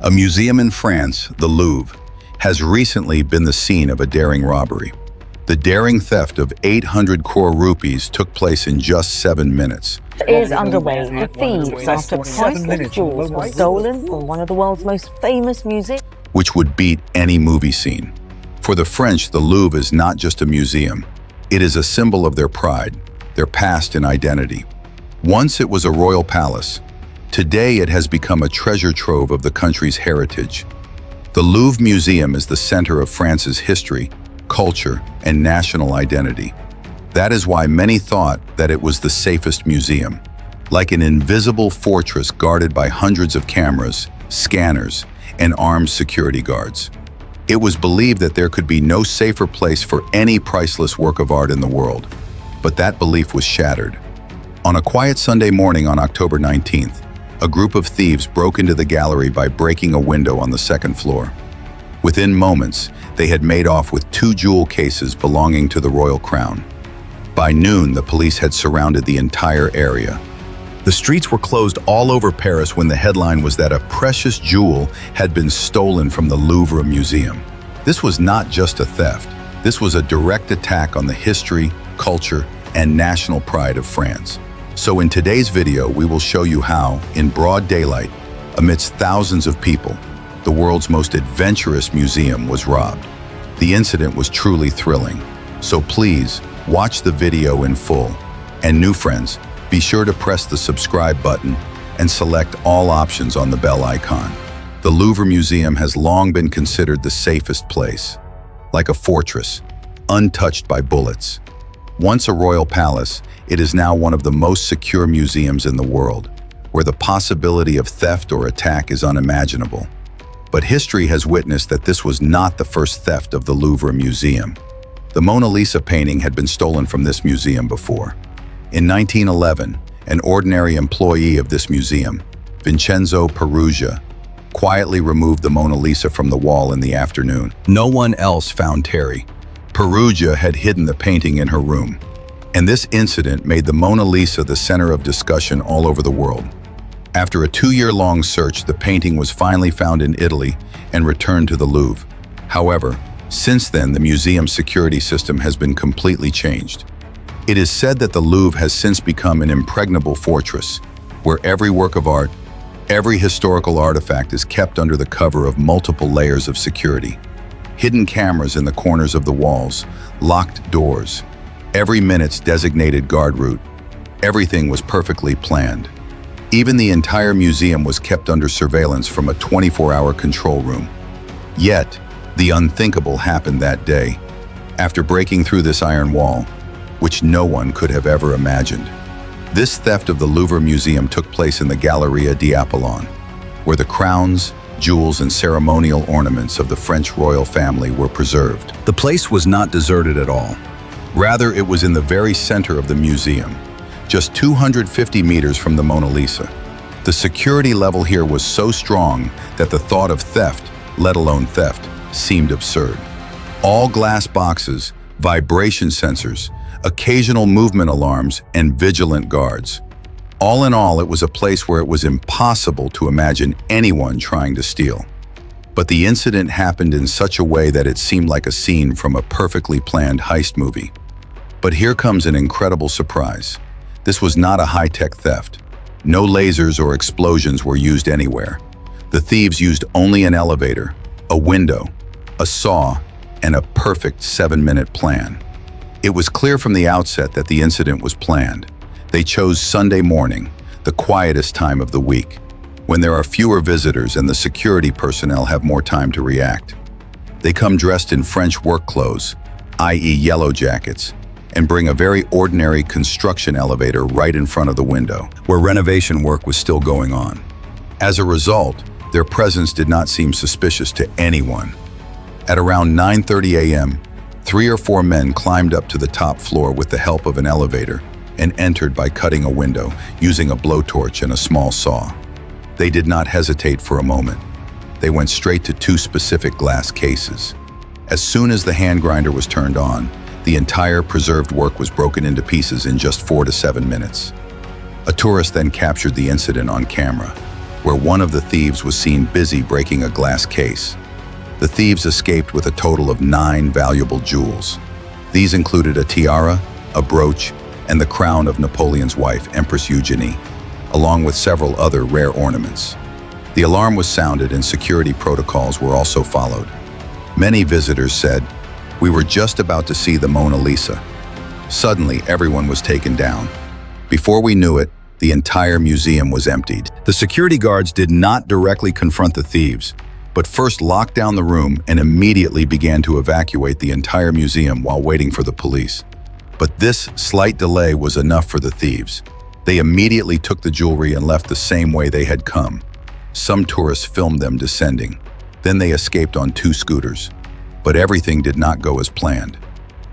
A museum in France, the Louvre, has recently been the scene of a daring robbery. The daring theft of 800 crore rupees took place in just 7 minutes. Is underway. The thieves, after priceless jewels were stolen from one of the world's most famous museums, Which would beat any movie scene. For the French, the Louvre is not just a museum. It is a symbol of their pride, their past and identity. Once it was a royal palace. Today it has become a treasure trove of the country's heritage. The Louvre Museum is the center of France's history, culture, and national identity. That is why many thought that it was the safest museum, like an invisible fortress guarded by hundreds of cameras, scanners, and armed security guards. It was believed that there could be no safer place for any priceless work of art in the world, but that belief was shattered. On a quiet Sunday morning on October 19th, a group of thieves broke into the gallery by breaking a window on the second floor. Within moments, they had made off with 2 jewel cases belonging to the royal crown. By noon, the police had surrounded the entire area. The streets were closed all over Paris when the headline was that a precious jewel had been stolen from the Louvre Museum. This was not just a theft. This was a direct attack on the history, culture, and national pride of France. So in today's video, we will show you how, in broad daylight, amidst thousands of people, the world's most adventurous museum was robbed. The incident was truly thrilling. So please, watch the video in full. And new friends, be sure to press the subscribe button and select all options on the bell icon. The Louvre Museum has long been considered the safest place, like a fortress, untouched by bullets. Once a royal palace, it is now one of the most secure museums in the world, where the possibility of theft or attack is unimaginable. But history has witnessed that this was not the first theft of the Louvre Museum. The Mona Lisa painting had been stolen from this museum before. In 1911, an ordinary employee of this museum, Vincenzo Peruggia, quietly removed the Mona Lisa from the wall in the afternoon. No one else found Terry. Peruggia had hidden the painting in her room, and this incident made the Mona Lisa the center of discussion all over the world. After a 2-year-long search, the painting was finally found in Italy and returned to the Louvre. However, since then, the museum's security system has been completely changed. It is said that the Louvre has since become an impregnable fortress, where every work of art, every historical artifact is kept under the cover of multiple layers of security. Hidden cameras in the corners of the walls, locked doors, every minute's designated guard route. Everything was perfectly planned. Even the entire museum was kept under surveillance from a 24-hour control room. Yet, the unthinkable happened that day, after breaking through this iron wall, which no one could have ever imagined. This theft of the Louvre Museum took place in the Galleria d'Apollon, where the crowns, jewels, and ceremonial ornaments of the French royal family were preserved. The place was not deserted at all. Rather, it was in the very center of the museum, just 250 meters from the Mona Lisa. The security level here was so strong that the thought of theft, let alone theft, seemed absurd. All glass boxes, vibration sensors, occasional movement alarms, and vigilant guards. All in all, it was a place where it was impossible to imagine anyone trying to steal. But the incident happened in such a way that it seemed like a scene from a perfectly planned heist movie. But here comes an incredible surprise. This was not a high-tech theft. No lasers or explosions were used anywhere. The thieves used only an elevator, a window, a saw, and a perfect 7-minute plan. It was clear from the outset that the incident was planned. They chose Sunday morning, the quietest time of the week, when there are fewer visitors and the security personnel have more time to react. They come dressed in French work clothes, i.e. yellow jackets, and bring a very ordinary construction elevator right in front of the window, where renovation work was still going on. As a result, their presence did not seem suspicious to anyone. At around 9:30 a.m., 3 or 4 men climbed up to the top floor with the help of an elevator and entered by cutting a window, using a blowtorch and a small saw. They did not hesitate for a moment. They went straight to 2 specific glass cases. As soon as the hand grinder was turned on, the entire preserved work was broken into pieces in just 4 to 7 minutes. A tourist then captured the incident on camera, where one of the thieves was seen busy breaking a glass case. The thieves escaped with a total of 9 valuable jewels. These included a tiara, a brooch, and the crown of Napoleon's wife, Empress Eugenie, along with several other rare ornaments. The alarm was sounded and security protocols were also followed. Many visitors said, "We were just about to see the Mona Lisa." Suddenly, everyone was taken down. Before we knew it, the entire museum was emptied. The security guards did not directly confront the thieves, but first locked down the room and immediately began to evacuate the entire museum while waiting for the police. But this slight delay was enough for the thieves. They immediately took the jewelry and left the same way they had come. Some tourists filmed them descending. Then they escaped on 2 scooters. But everything did not go as planned.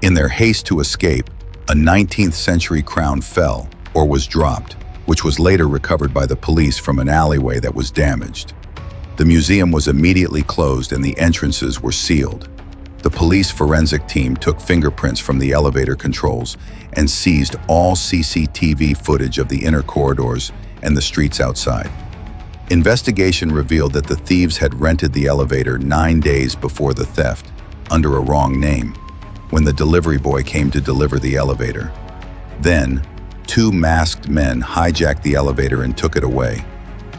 In their haste to escape, a 19th century crown fell or was dropped, which was later recovered by the police from an alleyway that was damaged. The museum was immediately closed and the entrances were sealed. The police forensic team took fingerprints from the elevator controls and seized all CCTV footage of the inner corridors and the streets outside. Investigation revealed that the thieves had rented the elevator 9 days before the theft, under a wrong name, when the delivery boy came to deliver the elevator. Then, 2 masked men hijacked the elevator and took it away,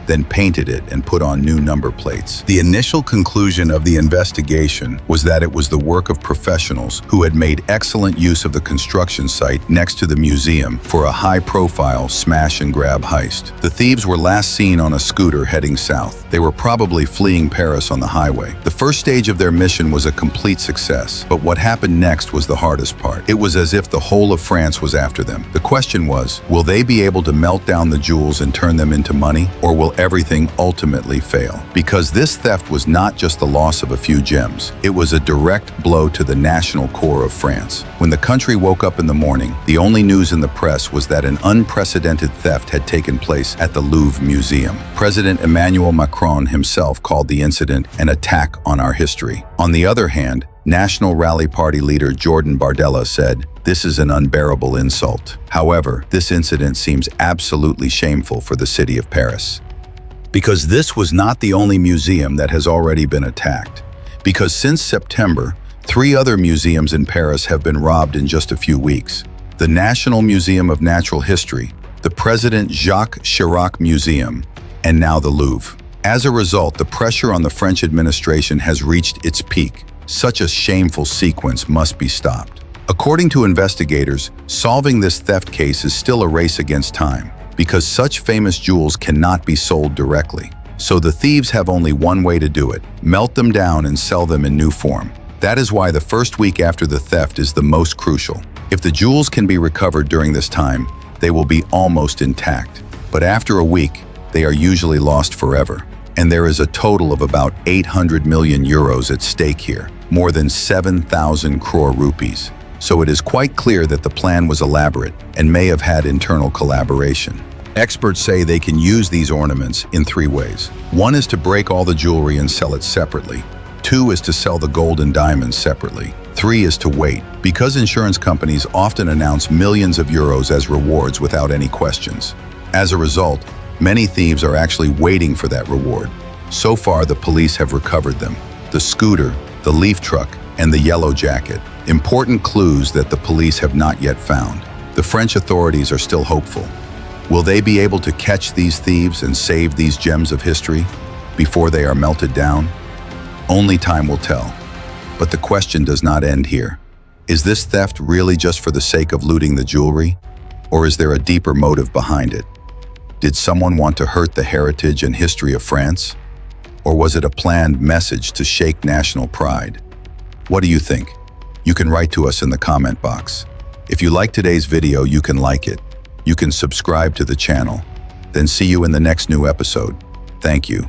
then painted it and put on new number plates. The initial conclusion of the investigation was that it was the work of professionals who had made excellent use of the construction site next to the museum for a high-profile smash-and-grab heist. The thieves were last seen on a scooter heading south. They were probably fleeing Paris on the highway. The first stage of their mission was a complete success, but what happened next was the hardest part. It was as if the whole of France was after them. The question was, will they be able to melt down the jewels and turn them into money, or will everything ultimately fail? Because this theft was not just the loss of a few gems. It was a direct blow to the national core of France. When the country woke up in the morning, the only news in the press was that an unprecedented theft had taken place at the Louvre Museum. President Emmanuel Macron himself called the incident an attack on our history. On the other hand, National Rally Party leader Jordan Bardella said, "This is an unbearable insult." However, this incident seems absolutely shameful for the city of Paris. Because this was not the only museum that has already been attacked. Because since September, 3 other museums in Paris have been robbed in just a few weeks. The National Museum of Natural History, the President Jacques Chirac Museum, and now the Louvre. As a result, the pressure on the French administration has reached its peak. Such a shameful sequence must be stopped. According to investigators, solving this theft case is still a race against time, because such famous jewels cannot be sold directly. So the thieves have only one way to do it: melt them down and sell them in new form. That is why the first week after the theft is the most crucial. If the jewels can be recovered during this time, they will be almost intact. But after a week, they are usually lost forever. And there is a total of about 800 million euros at stake here, more than 7,000 crore rupees. So it is quite clear that the plan was elaborate and may have had internal collaboration. Experts say they can use these ornaments in 3 ways. 1 is to break all the jewelry and sell it separately. 2 is to sell the gold and diamonds separately. 3 is to wait, because insurance companies often announce millions of euros as rewards without any questions. As a result, many thieves are actually waiting for that reward. So far, the police have recovered them: the scooter, the leaf truck, and the yellow jacket. Important clues that the police have not yet found. The French authorities are still hopeful. Will they be able to catch these thieves and save these gems of history before they are melted down? Only time will tell. But the question does not end here. Is this theft really just for the sake of looting the jewelry? Or is there a deeper motive behind it? Did someone want to hurt the heritage and history of France? Or was it a planned message to shake national pride? What do you think? You can write to us in the comment box. If you like today's video, you can like it. You can subscribe to the channel. Then see you in the next new episode. Thank you.